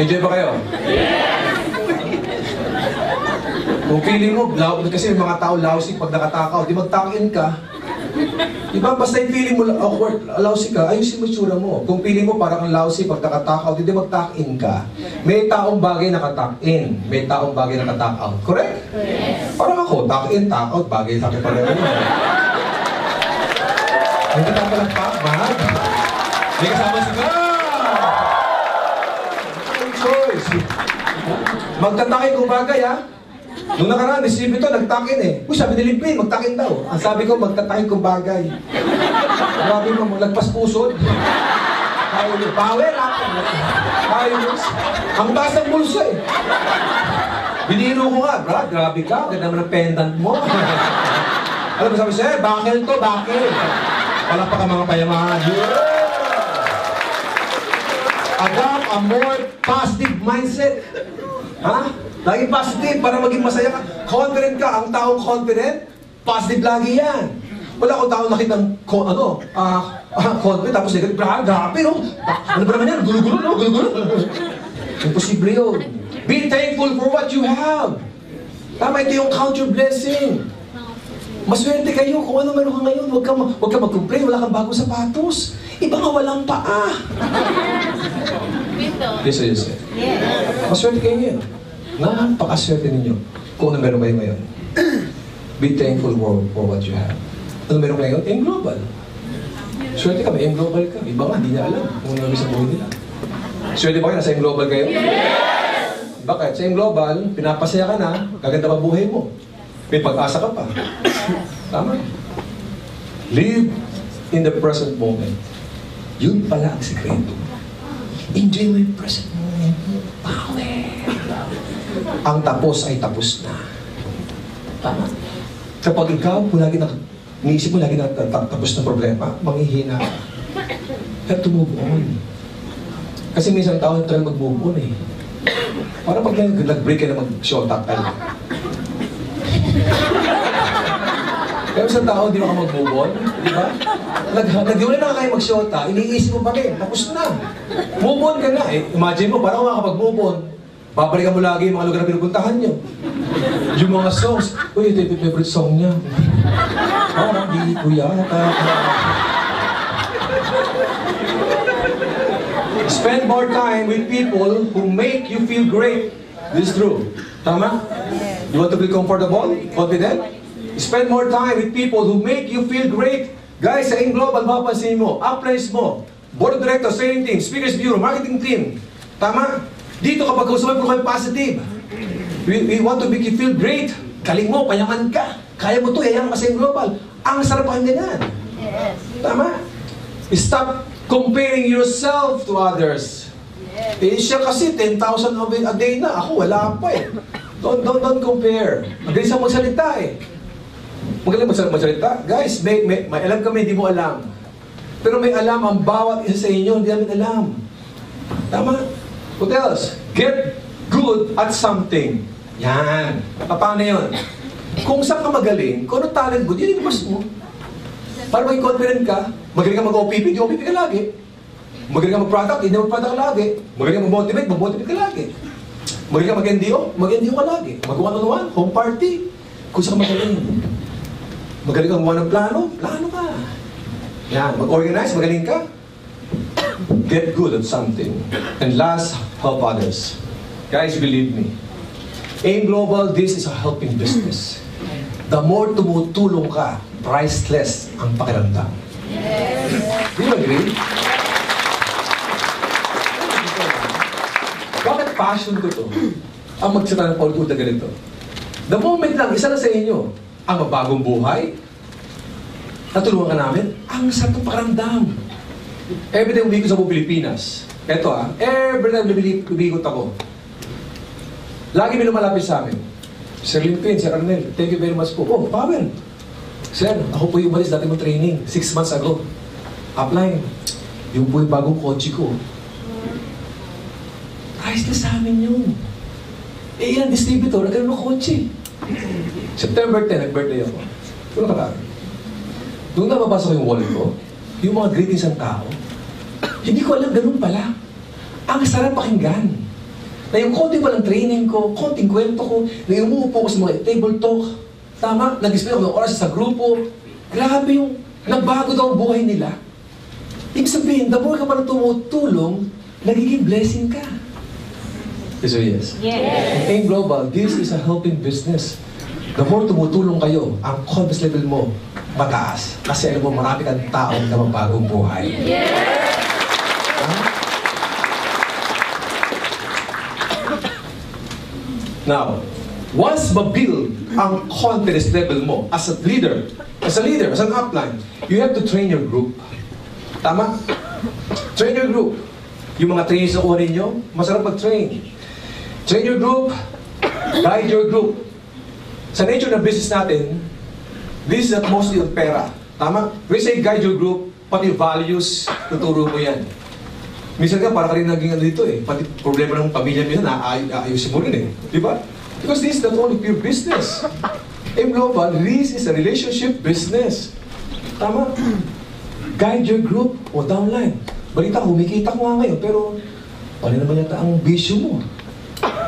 Enjoy ba kayo? Kung feeling mo, kasi may mga tao lousy pag nakatakaw, di magtakin ka. Diba? Basta yung feeling mo awkward, lousy ka, ayusin mo tsura mo. Kung feeling mo parang ang lousy pag nakatakaw, di magtakin ka. May taong bagay nakatakin, may taong bagay nakatakaw. Correct? Yes. Parang ako, takin, takaw, bagay sa akin pareho. Hindi ka palang pakmag. May kasama si God! Choice. Magtatakin kung bagay, ha? Nung nakaraan, receive ito, nagtakin eh. Uy, sabi ni Limpin, magtakin daw. Ang sabi ko, magtatakin kung bagay. Grabe mo, lagpas pusod. Power up. Ayos. Ang taas ng bulsa eh. Biniro ko nga, Brad, grabe ka, ganda naman ang pendant mo. Alam mo, sabi siya, bakil to, bakil. Palakpak ang mga payamahan. Adopt a more positive mindset. Ha? Laging positive para maging masaya ka. Confident ka. Ang taong confident, positive lagi yan. Wala akong taong nakitang, confident, tapos negative. Grabe, no? Ano ba naman yan? Gulo-gulo, no? Gulo-gulo. Imposible yun. Be thankful for what you have. Tama, ito yung count your blessing. Maswerte kayo kung ano meron ka ngayon. Huwag ka mag-complain, wala kang bagong sapatos. Iba nga walang paa. Yes. Maswerte kayo ngayon. Napakaswerte ninyo kung ano meron kayo ngayon. Be thankful for what you have. Ano meron kayo ngayon? Aim global. Swerte ka, may aim global ka. Iba nga, hindi niya alam kung ano sa buhay nila. Swerte ba kayo? Nasa aim global kayo? Yes! Bakit? Sa aim global, pinapasaya ka na, gaganda pa buhay mo. May pag-asa ka pa. Tama? Live in the present moment. Yun pala ang sikreto. Enjoy my present moment. Power. Ang tapos ay tapos na. Tama? Kapag ikaw, iniisip mo lagi na tapos na problema, manghihina ka. Have to move on. Kasi minsan tao na talagang mag-move on eh. Para pag nag-break ka na mag-short up ka lang. Pero sa tao, di ba ka mag-move on? Di ba? Nag-iwala na kayo mag-shota, iniisip mo pa rin, tapos na. Move on ka na eh. Imagine mo, parang makakapag-move on, babalikan mo lagi yung mga lugar na pinupuntahan nyo. Yung mga songs, uy, ito yung favorite song niya. Parang di ko yata. Spend more time with people who make you feel great. This is true. Tama? You want to be comfortable? Confident? Spend more time with people who make you feel great. Guys, sa Aim Global, mapapansin mo, uplines mo, board of directors, training team, speakers bureau, marketing team. Tama? Dito kapag kausapin mo kayo positive. We want to make you feel great. Galing mo, payaman ka. Kaya mo to, yayaman ka sa Aim Global. Ang sarap pakinggan yan. Yes. Tama? Stop comparing yourself to others. Yes. Eh, siya kasi 10,000 a day na. Ako, wala pa eh. Don't compare. Magaling sa magsalita eh. Magaling magsalita. Guys, may alam kami, hindi mo alam. Pero may alam ang bawat isa sa inyo, hindi namin alam. Tama? What else? Get good at something. Yan. Paano yun? Kung saan ka magaling, kung ano talent mo, yun ilabas mo. Para maging confident ka, magaling ka mag-OPP, di OPP ka lagi. Magaling ka mag-product, hindi mag-product ka lagi. Magaling ka mag-motivate, mag-motivate ka lagi. Magaling ka mag-NDO, mag-NDO ka lagi. Mag-one-on-one, home party. Kung saan ka magaling. Magaling ka gumawa ng plano, plano ka. Yan, mag-organize, magaling ka. Get good at something. And last, help others. Guys, believe me. Aim Global, this is a helping business. The more tumutulong ka, priceless ang pakiramdam. Yes. Do you agree? Bakit passion ko to? Ang magsita ng paulit-ulit na ganito. The moment lang, isa na sa inyo, ang mabagong buhay, natulungan ka namin, ang sarap ng pakiramdam. Every time umikot sa Pilipinas, eto every time umikot ako, lagi may lumalapit sa amin. Sir Limpin, Sir Arnel, thank you very much po. Oh, Pavel. Sir, ako po yung umalis dati mong training, 6 months ago. Upline, yung po yung bagong kotse ko. Priceless sa amin yun. Eh, ilang distributor, nagkaroon ng kotse. September 10, nag-birthday ako. Ano ka tayo? Doon na mapasok yung wallet ko, yung mga greetings ng tao, hindi ko alam ganun pala. Ang sarap pakinggan. Na yung konti pa ng training ko, konting kwento ko, na yung umuupo ko sa mga table talk, tama, nag-spend ako ng oras sa grupo, grabe yung nagbago daw ang buhay nila. Ibig sabihin, the more ka pa na tumutulong, nagiging blessing ka. Yes or yes? Yes. In Global, this is a helping business. The more tumutulong kayo, ang confidence level mo mataas. Kasi alam mo, marami kang taong na magbagong buhay. Now, once ma-build ang confidence level mo as a leader, as an upline, you have to train your group. Tama? Train your group. Yung mga trainees na kuha ninyo, masarap mag-train. Train your group, guide your group. Sa nature ng business natin, this is not mostly on pera. Tama? When you say guide your group, pati values, tuturo mo yan. Minsan ka, para ka rin naging ano dito eh. Pati problema ng pamilya minsan, aayusin mo rin eh. Di ba? Because this is not only pure business. In Global, this is a relationship business. Tama? Guide your group o downline. Balita ko, kumikita ko nga ngayon, pero paano naman yata ang bisyo mo?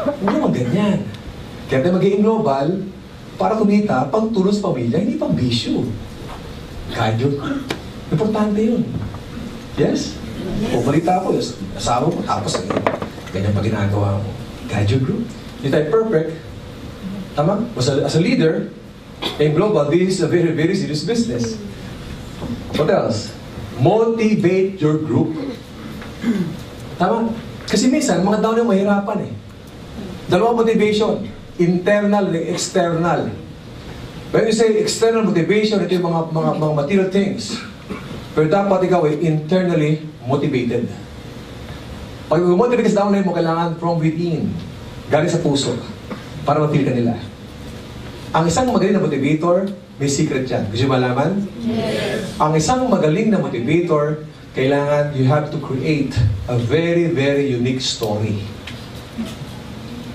Hindi naman ganyan. Kaya tayo mag-i-in Global, para kumita, pang tulong sa pamilya, hindi pang bisyo. Guide your group. Importante yun. Yes? O balita ko, asawa mo, tapos ganyan pa ginagawa mo. Guide your group. Hindi tayo perfect. Tama? As a leader, in Global, this is a very, very serious business. What else? Motivate your group. Tama? Kasi minsan, mga tao na mahirapan eh. Dalawang motivation. Internal and external. When you say external motivation, ito yung mga material things. Pero dapat ikaw ay internally motivated. Pag motivate ka sa downline mo, kailangan from within. Galing sa puso. Para ma-feel ka nila. Ang isang magaling na motivator, may secret yan. Gusto mo malaman? Yes. Ang isang magaling na motivator, kailangan you have to create a very, very unique story.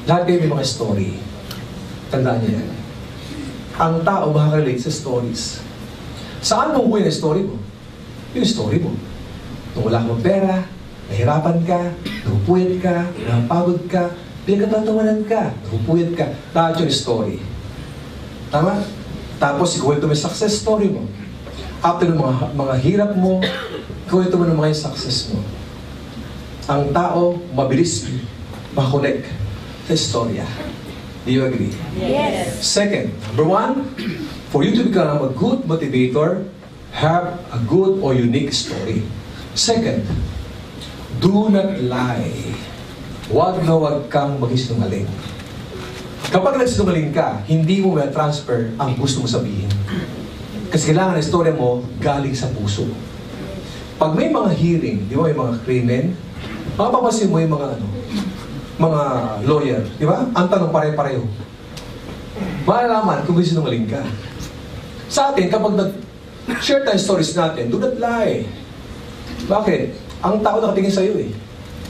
Lahat kayo may mga story. Tandaan niyo yan. Ang tao makaka-relate sa stories. Saan mo kuha yung story mo? Yung story mo. Nung wala kang pera, nahirapan ka, napupuyat ka, napagod ka, pinagkatatawanan ka, napupuyat ka. Lahat yung story. Tama? Tapos, ikuwento mo yung success story mo. After ng mga hirap mo, ikuwento mo ng mga success mo. Ang tao, mabilis makakonect sa istorya. Do you agree? Yes. Second, number one, for you to become a good motivator, have a good or unique story. Second, do not lie. Huwag na huwag kang magsinungaling. Kapag nagsinungaling ka, hindi mo ma-transfer ang gusto mo sabihin. Kasi kailangan ang istorya mo galing sa puso. Pag may mga hearing, di ba, may mga krimen, mapapansin mo yung mga lawyer, di ba? Ang tanong pare-pareho. Malalaman kung sinungaling ka. Sa atin, kapag nag-share tayo stories natin, do not lie. Bakit? Ang tao nakatingin sa'yo eh.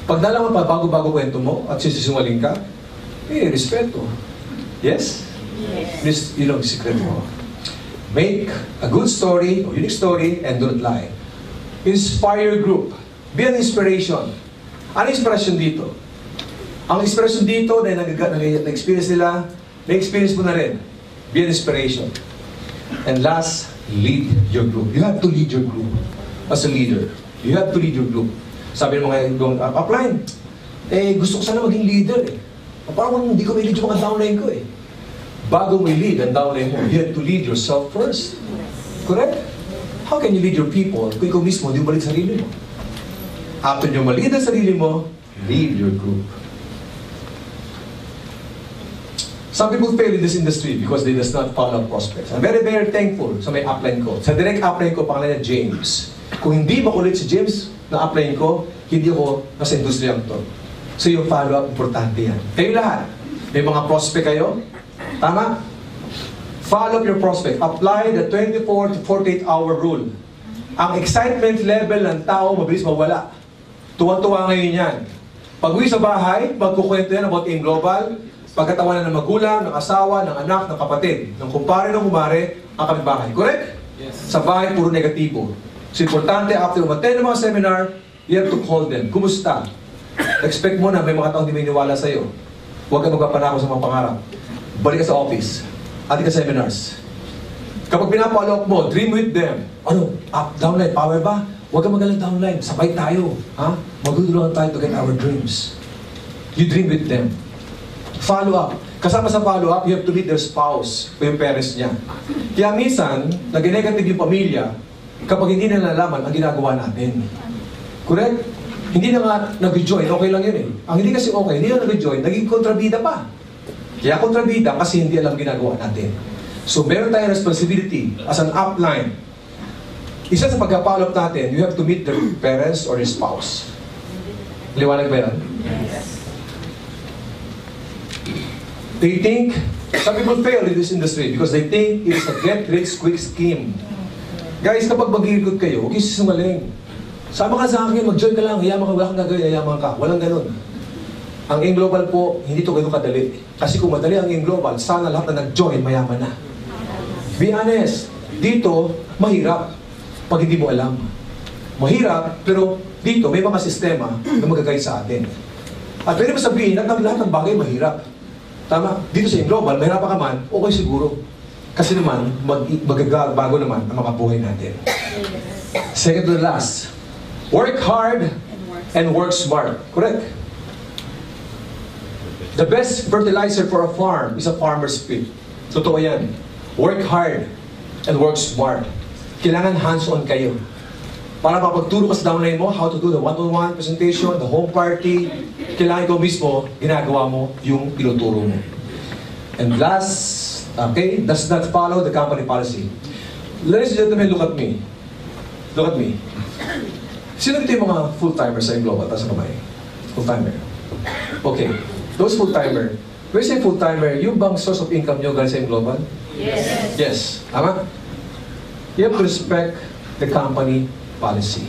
Pag nalaman pa bago-bago kwento mo at sisinungaling ka, respeto. Yes? Yes. Yun ang secret mo. Make a good story, or unique story, and don't lie. Inspire your group. Be an inspiration. Ano inspiration dito? Ang inspiration dito na na-experience nila, na-experience mo na rin. Be an inspiration. And last, lead your group. You have to lead your group. As a leader, you have to lead your group. Sabi ng mga upline, gusto ko sana maging leader eh. Parang hindi ko may lead yung mga downline ko eh. Bago may lead ang downline mo, you have to lead yourself first. Correct? How can you lead your people kung ikaw mismo hindi mo lead sarili mo? After nyo ma-lead ang sarili mo, lead your group. Some people fail in this industry because they does not follow prospects. I'm very, very thankful sa may upline ko. Sa direct upline ko, pangalan niya James. Kung hindi makulit si James na upline ko, hindi ako nasa industriyang to. So yung follow-up, importante yan. Kayo lahat, may mga prospect kayo? Tama? Follow up your prospect. Apply the 24 to 48 hour rule. Ang excitement level ng tao, mabilis mawala. Tuwa-tuwa ngayon yan. Pag-uwi sa bahay, magkukwento yan about in Global, pagkatawanan ng magulang, ng asawa, ng anak, ng kapatid, ng kumpare, ng kumare, ang kapitbahay. Correct? Yes. Sa bahay, puro negatibo. So, importante, after umattend ng mga seminar, you have to call them. Kumusta? Expect mo na may mga taong di may niwala sa'yo. Huwag kang magpapanako sa mga pangarap. Balik ka sa office. Ati ka seminars. Kapag pinapalok mo, dream with them. Ano? Up, downline, power ba? Huwag kang magalang downline. Sabay tayo. Ha? Magtutulungan tayo to get our dreams. You dream with them. Follow up. Kasama sa follow up, you have to meet their spouse o yung parents niya. Kaya minsan, nag-negative yung pamilya kapag hindi na nalalaman ang ginagawa natin. Correct? Hindi na nga nag-join, okay lang yun eh. Ang hindi kasi okay, hindi na nag-join, naging kontrabida pa. Kaya kontrabida kasi hindi alam ginagawa natin. So meron tayong responsibility as an upline. Isa sa pagka-follow up natin, you have to meet their parents or their spouse. Liwanag ba yan? They think, some people fail in this industry because they think it's a get-rich-quick scheme. Guys, kapag mag-iikot kayo, huwag yung sisungaling. Sama ka sa akin, mag-join ka lang, yaman ka, wala kang gagawin, yaman ka. Walang ganun. Ang AIM Global po, hindi ito ganun kadali. Kasi kung madali ang AIM Global, sana lahat na nag-join, mayaman na. Be honest, dito, mahirap pag hindi mo alam. Mahirap, pero dito, may mga sistema na mag-guide sa atin. At pwede mo sabihin, lahat ng bagay mahirap. Tama? Dito sa AIM Global, mahirapan ka man, okay siguro. Kasi naman, magbago naman ang mga buhay natin. Second to the last, work hard and work smart. Correct? The best fertilizer for a farm is a farmer's pit. Totoo yan. Work hard and work smart. Kailangan hands-on kayo. Para mapagturo ka sa downline mo, how to do the one-on-one presentation, the home party, kailangan ikaw mismo, ginagawa mo yung tinuturo mo. And last, okay, does not follow the company policy. Ladies and gentlemen, look at me. Look at me. Sino dito yung mga full-timers sa AIM Global? Taas na kamay. Full-timer. Okay. Those full-timer. When you say full-timer, yung bang source of income nyo galing sa AIM Global? Yes. Yes. Tama? You have to respect the company policy.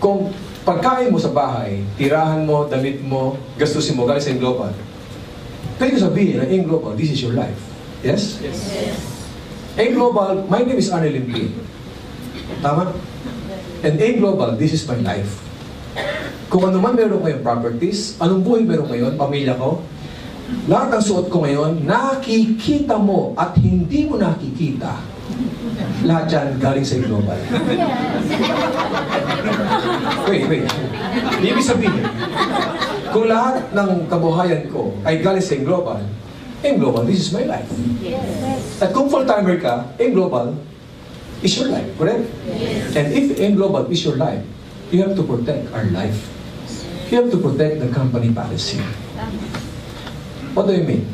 Kung pagkain mo sa bahay, tirahan mo, damit mo, gastusin mo galing sa AIM Global, pwede ko sabihin na AIM Global, this is your life. Yes? Yes. AIM Global, my name is Arnel Limpi. Tama? And AIM Global, this is my life. Kung ano man meron kayong properties, anong buhay meron ngayon, pamilya ko, lahat ng suot ko ngayon, nakikita mo at hindi mo nakikita. Lahat yan galing sa AIM Global. Wait. Ibig sabihin, kung lahat ng kabuhayan ko ay galing sa AIM Global, this is my life. Yes. At kung full-timer ka, AIM Global is your life, correct? Yes. And if AIM Global is your life, you have to protect our life. You have to protect the company policy. What do you mean?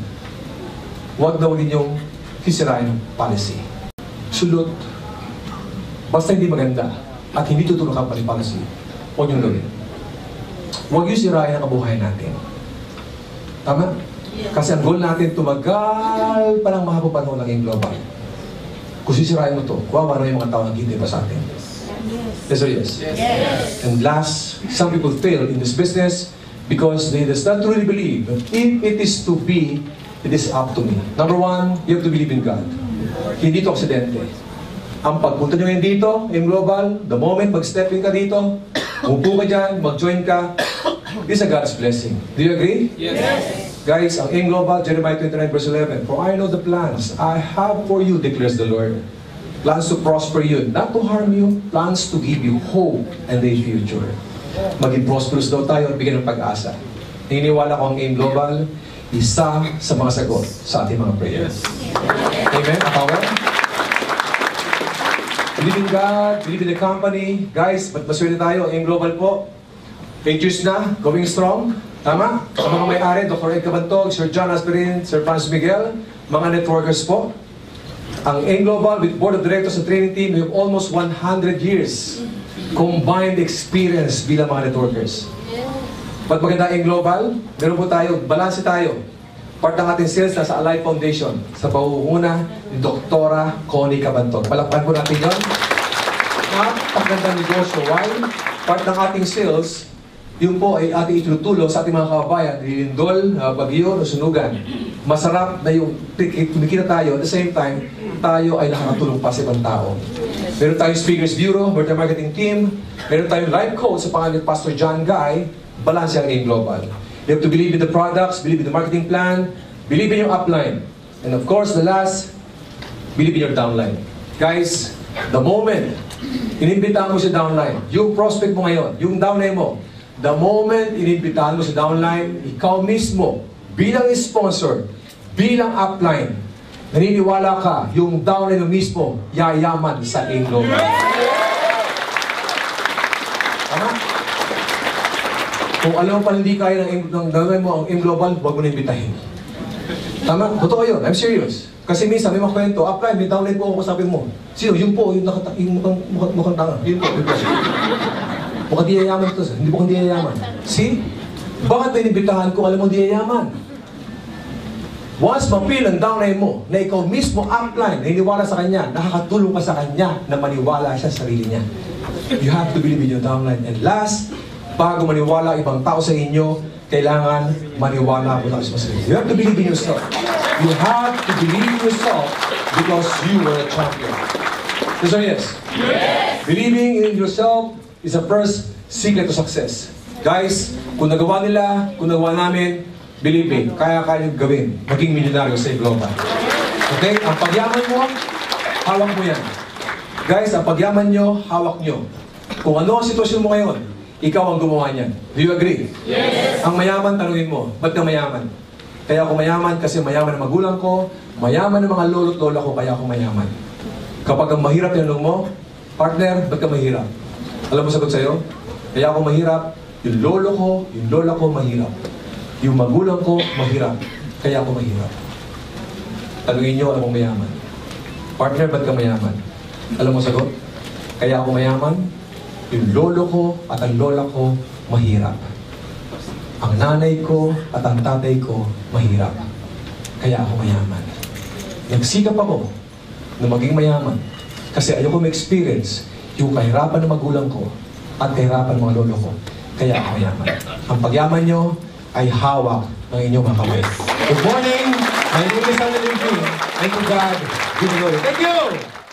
Huwag daw ninyong sisirain ang policy. Sulot. Basta hindi maganda at hindi tutulong ang company policy, huwag niyong gawin. Huwag yung sirain ang kabuhayan natin. Tama? Kasi ang goal natin, tumagal pa ng mahaba panahon ng AIM Global. Kung sisirain mo ito, kuwawa na yung mga tao naghihintay pa sa atin. Yes or yes? Yes. And last, some people fail in this business because they does not really believe that if it is to be, it is up to me. Number one, you have to believe in God. Hindi ito aksidente. Ang pagpunta nyo ngayon dito, AIM Global, the moment mag-step in ka dito, upo ka dyan, mag-join ka, this is a God's blessing. Do you agree? Yes. Guys, ang AIM Global, Jeremiah 29 verse 11, For I know the plans I have for you, declares the Lord. Plans to prosper you, not to harm you, plans to give you hope and a future. Maging prosperous daw tayo at bigyan ng pag-asa. Naniniwala ko ang AIM Global, isa sa mga sagot sa ating mga prayers. Amen? Power? Believe in God, believe in the company. Guys, ba't maswerte tayo? AIM Global po. 8 years na, going strong. Tama? Sa mga may-ari, Dr. Ed Cabantog, Sir John Asperin, Sir Franz Miguel, mga networkers po. Ang AIM Global with Board of Directors sa Training Team, we have almost 100 years combined experience bilang mga networkers. Pag maganda AIM Global, meron po tayo, balanse tayo. Part ng ating sales nasa Alive Foundation sa pauuna ni Dr. Connie Cabantog. Palakpan po natin yun. Napakagandang negosyo. Why? Part ng ating sales, yun po ay ating itutulong sa ating mga kababayan, Lindol, Bagyo, Sunugan. Masarap na yung kumikita tayo, at the same time, tayo ay nakakatulong pa sa ibang tao. Meron tayong Speakers Bureau, meron tayong marketing team, meron tayong life coach sa pangalan ni Pastor John Guy, balance ang AIM Global. You have to believe in the products, believe in the marketing plan, believe in your upline. And of course, the last, believe in your downline. Guys, the moment inimbitahan mo sa downline, yung prospect mo ngayon, yung downline mo, the moment inimbitahan mo sa downline, ikaw mismo, bilang sponsor, bilang upline, naniniwala ka, yung downline mo mismo, yayaman sa AIM Global. Tama? Kung alam mo pa hindi kaya ng downline mo ang AIM Global, huwag mo na imbitahin. Tama? Totoo yun. I'm serious. Kasi minsan may mga kwento, upline, may downline po ako, sabi mo. Sino? Yun po, yung mukhang tanga. Yun po. Mukhang di yayaman ito. Hindi mukhang di yayaman. See? Bakit may inibitahan kung alam mo di yayaman? Once mapil ang downline mo, na ikaw mismo upline, naniniwala sa kanya, nakakatulong ka sa kanya na maniwala siya sa sarili niya. You have to believe in your downline. And last, bago maniwala ibang tao sa inyo, kailangan maniwala po tayo sa sarili. You have to believe in yourself. You have to believe in yourself because you are a champion. Yes or yes? Yes! Believing in yourself is the first secret to success. Guys, kung nagawa nila, kung nagawa namin, believe me, kaya-kaya nyo gawin. Maging milyonaryo sa global. Okay? Ang pagyaman mo, hawak mo yan. Guys, ang pagyaman nyo, hawak nyo. Kung ano ang sitwasyon mo ngayon, ikaw ang gumawa niyan. Do you agree? Yes! Ang mayaman, tanungin mo, ba't ka mayaman? Kaya ako mayaman kasi mayaman ang magulang ko, mayaman ang mga lolo't lola ko, kaya ako mayaman. Kapag ang mahirap yung mo, partner, ba't ka mahirap? Alam mo sagot sa'yo? Kaya ako mahirap, yung lolo ko, yung lola ko mahirap. Yung magulang ko, mahirap. Kaya ako mahirap. Tanungin nyo, alam mo mayaman. Partner, ba't ka mayaman? Alam mo sagot? Kaya ako mayaman, yung lolo ko at ang lola ko, mahirap. Ang nanay ko at ang tatay ko, mahirap. Kaya ako mayaman. Nagsikap ako na maging mayaman kasi ayoko ma-experience yung kahirapan ng magulang ko at kahirapan ng mga lolo ko. Kaya ako mayaman. Ang pagyaman nyo ay hawak ng inyong mga kamay. Good morning! My name is Anna Limpi. Thank you, God. Good morning. Thank you!